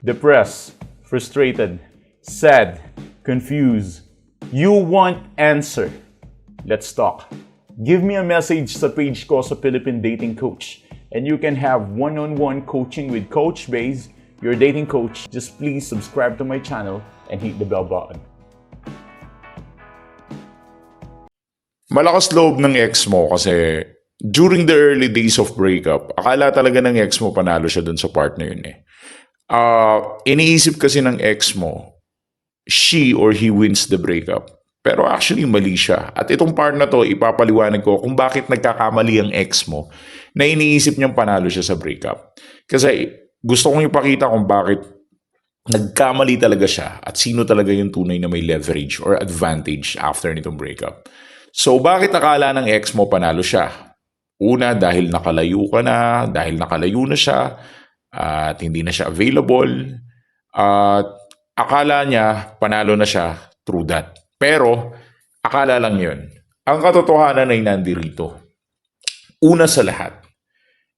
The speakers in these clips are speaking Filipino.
depressed, frustrated, sad, confused. You want answer. Let's talk. Give me a message sa page ko sa Philippine Dating Coach and you can have one-on-one coaching with Coach Baze, your dating coach. Just please subscribe to my channel and hit the bell button. Malakas loob ng ex mo kasi during the early days of breakup, akala talaga ng ex mo panalo siya dun sa partner yun eh. Iniisip kasi ng ex mo, she or he wins the breakup. Pero actually mali siya. At itong part na to, ipapaliwanag ko kung bakit nagkakamali ang ex mo na iniisip niyang panalo siya sa breakup. Kasi gusto kong ipakita kung bakit nagkamali talaga siya at sino talaga yung tunay na may leverage or advantage after nitong breakup. So, bakit akala ng ex mo panalo siya? Una, dahil nakalayo ka na, dahil nakalayo na siya, at hindi na siya available, at akala niya panalo na siya through that. Pero, akala lang yun. Ang katotohanan ay nandirito. Una sa lahat,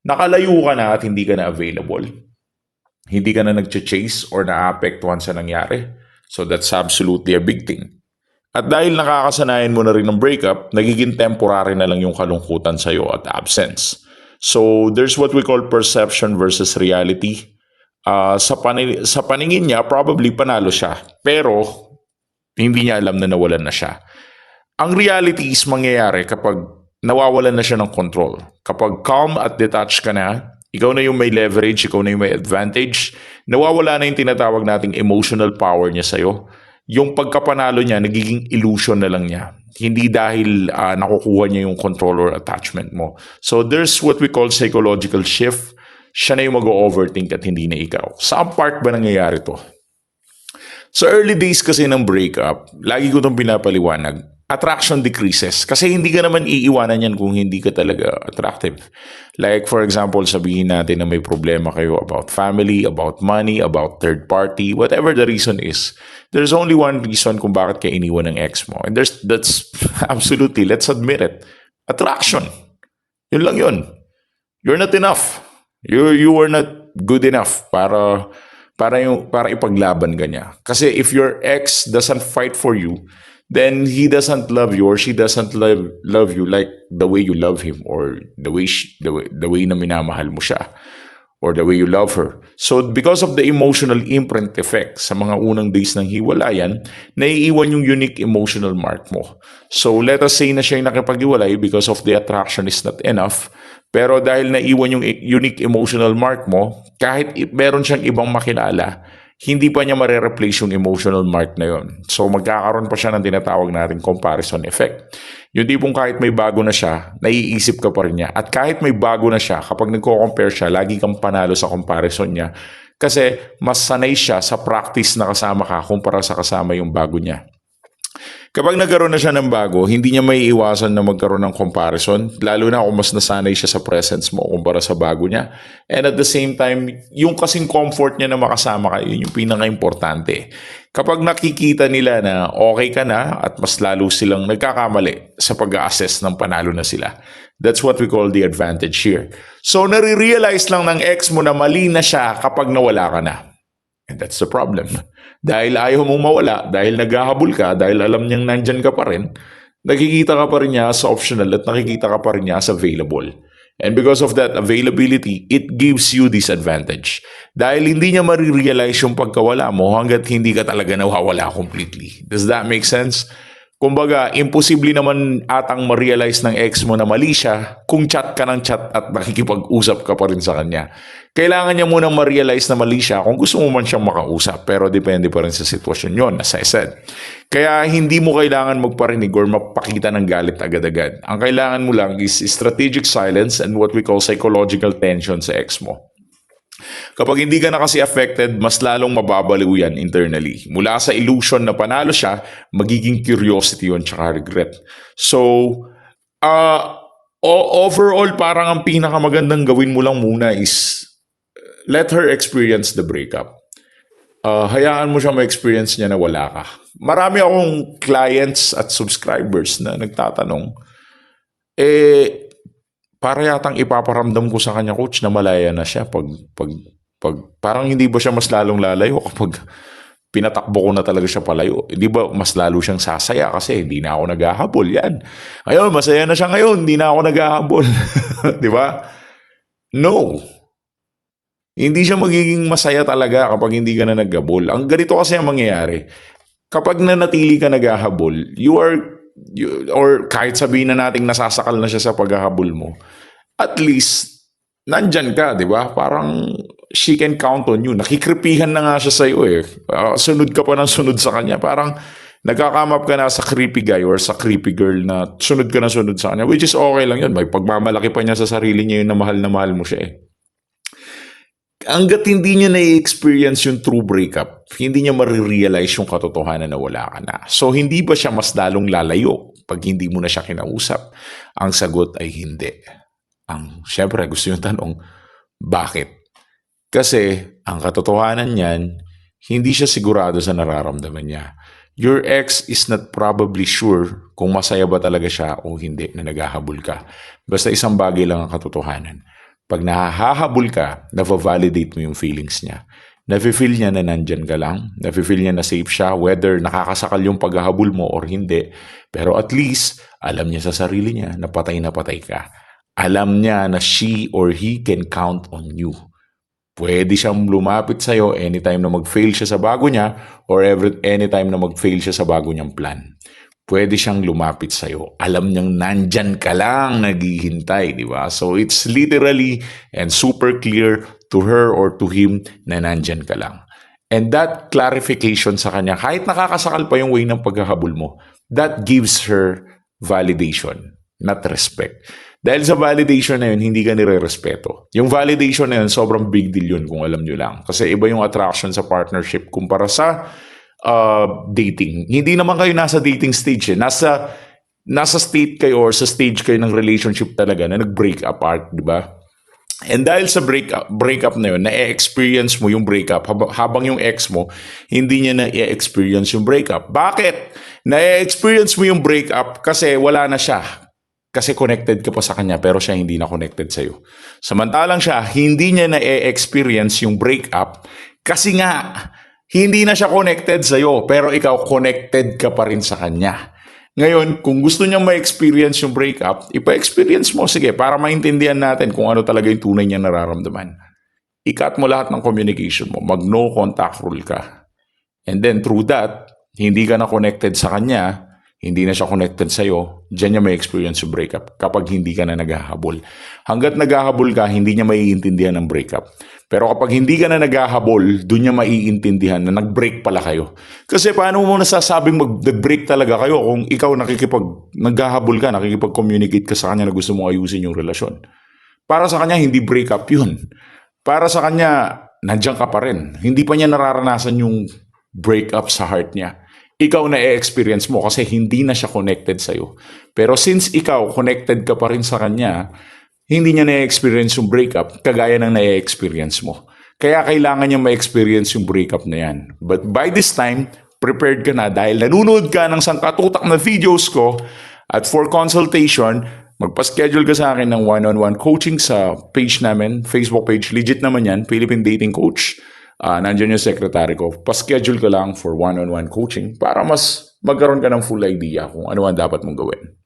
nakalayo ka na at hindi ka na available. Hindi ka na nag-chase or na-apektuhan sa nangyari. So, that's absolutely a big thing. At dahil nakakasanayan mo na rin ng breakup, nagiging temporary na lang yung kalungkutan sa'yo at absence. So, there's what we call perception versus reality. Sa paningin niya, probably panalo siya. Pero, hindi niya alam na nawalan na siya. Ang reality is mangyayari kapag nawawalan na siya ng control. Kapag calm at detached ka na, ikaw na yung may leverage, ikaw na yung may advantage, nawawala na yung tinatawag nating emotional power niya sa'yo. Yung pagkapanalo niya, nagiging illusion na lang niya. Hindi dahil nakukuha niya yung control or attachment mo. So there's what we call psychological shift. Siya na yung mag-overthink at hindi na ikaw. Saan part ba nangyayari to? Sa early days kasi ng breakup, lagi ko itong pinapaliwanag, attraction decreases. Kasi hindi ka naman iiwanan yan kung hindi ka talaga attractive. Like for example, sabihin natin na may problema kayo about family, about money, about third party, whatever the reason is. There's only one reason kung bakit ka iniwan ng ex mo. And that's absolutely, let's admit it, attraction. Yun lang yun. You're not enough. You are not good enough para ipaglaban ka niya. Kasi if your ex doesn't fight for you, then he doesn't love you or she doesn't love you like the way you love him or the way na minamahal mo siya or the way you love her. So because of the emotional imprint effect sa mga unang days ng hiwalayan, naiiwan yung unique emotional mark mo. So let us say na siya yung nakipag-iwalay because of the attraction is not enough. Pero dahil naiwan yung unique emotional mark mo, kahit meron siyang ibang makilala, hindi pa niya mare-replace yung emotional mark na yun. So magkakaroon pa siya ng tinatawag nating comparison effect. Yung tipong kahit may bago na siya, naiisip ka pa rin niya. At kahit may bago na siya, kapag nagko-compare siya, lagi kang panalo sa comparison niya. Kasi mas sanay siya sa practice na kasama ka kumpara sa kasama yung bago niya. Kapag nagkaroon na siya ng bago, hindi niya may iwasan na magkaroon ng comparison, lalo na kung mas nasanay siya sa presence mo kumpara sa bago niya. And at the same time, yung kasing comfort niya na makasama ka, yun yung pinaka-importante. Kapag nakikita nila na okay ka na at mas lalo silang nagkakamali sa pag-assess ng panalo na sila. That's what we call the advantage here. So, nare-realize lang ng ex mo na mali na siya kapag nawala ka na. And that's the problem. Dahil ayaw mong mawala, dahil naghahabol ka, dahil alam niyang nandyan ka pa rin, nakikita ka pa rin niya sa optional at nakikita ka pa rin niya sa available. And because of that availability, it gives you this advantage. Dahil hindi niya marirealize yung pagkawala mo hanggat hindi ka talaga nawawala completely. Does that make sense? Kumbaga, imposible naman atang ma-realize ng ex mo na mali siya kung chat ka ng chat at nakikipag-usap ka pa rin sa kanya. Kailangan niya munang ma-realize na mali siya kung gusto mo man siyang makausap. Pero depende pa rin sa sitwasyon yon, as I said. Kaya hindi mo kailangan magparinig or mapakita ng galit agad-agad. Ang kailangan mo lang is strategic silence and what we call psychological tension sa ex mo. Kapag hindi ka na kasi affected, mas lalong mababaliw yan internally. Mula sa illusion na panalo siya, magiging curiosity yun tsaka regret. So, overall, parang ang pinakamagandang gawin mo lang muna is let her experience the breakup. Hayaan mo siya ma-experience niya na wala ka. Marami akong clients at subscribers na nagtatanong, para yatang ipaparamdam ko sa kanya, coach, na malaya na siya pag Parang hindi ba siya mas lalong lalayo kapag pinatakbo ko na talaga siya palayo? Hindi ba mas lalo siyang sasaya kasi hindi na ako naghahabol yan. Ayun, masaya na siya ngayon, hindi na ako naghahabol. Di ba? No. Hindi siya magiging masaya talaga kapag hindi ka na naghabol. Ang ganito kasi ang mangyayari. Kapag nanatili ka naghahabol, or kahit sabihin na nating nasasakal na siya sa paghahabol mo, at least, nandyan ka, di ba? Parang she can count on you. Nakikripihan na nga siya sa'yo eh. Sunod ka pa ng sunod sa kanya. Parang nagkakamap ka na sa creepy guy or sa creepy girl na sunod ka na sunod sa kanya, which is okay lang yun. May pagmamalaki pa niya sa sarili niya yun na mahal mo siya eh. Hanggat hindi niya na-experience yung true breakup, hindi niya marirealize yung katotohanan na wala ka na. So, hindi ba siya mas lalong lalayo pag hindi mo na siya kinausap? Ang sagot ay hindi. Siyempre, gusto yung tanong, bakit? Kasi, ang katotohanan niyan, hindi siya sigurado sa nararamdaman niya. Your ex is not probably sure kung masaya ba talaga siya o hindi na naghahabol ka. Basta isang bagay lang ang katotohanan. Pag nahahabol ka, na-validate mo yung feelings niya. Nafe-feel niya na nandyan ka lang. Nafe-feel niya na safe siya, whether nakakasakal yung paghahabol mo or hindi. Pero at least, alam niya sa sarili niya na patay ka. Alam niya na she or he can count on you. Pwede siyang lumapit sa'yo anytime na mag-fail siya sa bago niya or anytime na mag-fail siya sa bago niyang plan. Pwede siyang lumapit sa'yo. Alam niyang nandyan ka lang naghihintay, di ba? So it's literally and super clear to her or to him na nandyan ka lang. And that clarification sa kanya, kahit nakakasakal pa yung way ng paghahabol mo, that gives her validation, not respect. Dahil sa validation na yun, hindi ka nire-respeto. Yung validation na yun, sobrang big deal yun kung alam nyo lang. Kasi iba yung attraction sa partnership kumpara sa dating. Hindi naman kayo nasa dating stage eh. Nasa state kayo or sa stage kayo ng relationship talaga na nag-break apart, di ba? And dahil sa breakup na yun, na-experience mo yung breakup habang yung ex mo, hindi niya na-experience yung breakup. Bakit? Na-experience mo yung breakup kasi wala na siya. Kasi connected ka pa sa kanya pero siya hindi na connected sa'yo. Samantalang siya, hindi niya na-experience yung breakup kasi nga, hindi na siya connected sa'yo, pero ikaw connected ka pa rin sa kanya. Ngayon, kung gusto niyang ma-experience yung breakup, ipa-experience mo, sige, para maintindihan natin kung ano talaga yung tunay niya nararamdaman. I-cut mo lahat ng communication mo, mag-no contact rule ka. And then through that, hindi ka na connected sa kanya, hindi na siya connected sa'yo, dyan niya may experience yung breakup kapag hindi ka na naghahabol. Hanggat naghahabol ka, hindi niya maiintindihan ng breakup. Pero kapag hindi ka na naghahabol, doon niya maiintindihan na nag-break pala kayo. Kasi paano mo nasasabing mag-break talaga kayo kung ikaw naghahabol ka, nakikipag-communicate ka sa kanya na gusto mong ayusin yung relasyon? Para sa kanya, hindi breakup yun. Para sa kanya, nandiyan ka pa rin. Hindi pa niya nararanasan yung breakup sa heart niya. Ikaw na e-experience mo kasi hindi na siya connected sa'yo. Pero since ikaw, connected ka pa rin sa kanya, hindi niya na-experience yung breakup kagaya ng na-experience mo. Kaya kailangan niya ma-experience yung breakup na yan. But by this time, prepared ka na dahil nanonood ka ng sangkatutak na videos ko at for consultation, magpa-schedule ka sa akin ng one-on-one coaching sa page namin, Facebook page, legit naman yan, Philippine Dating Coach. Nandiyan yung secretary ko. Pa-schedule ka lang for one-on-one coaching para mas magkaroon ka ng full idea kung ano ang dapat mong gawin.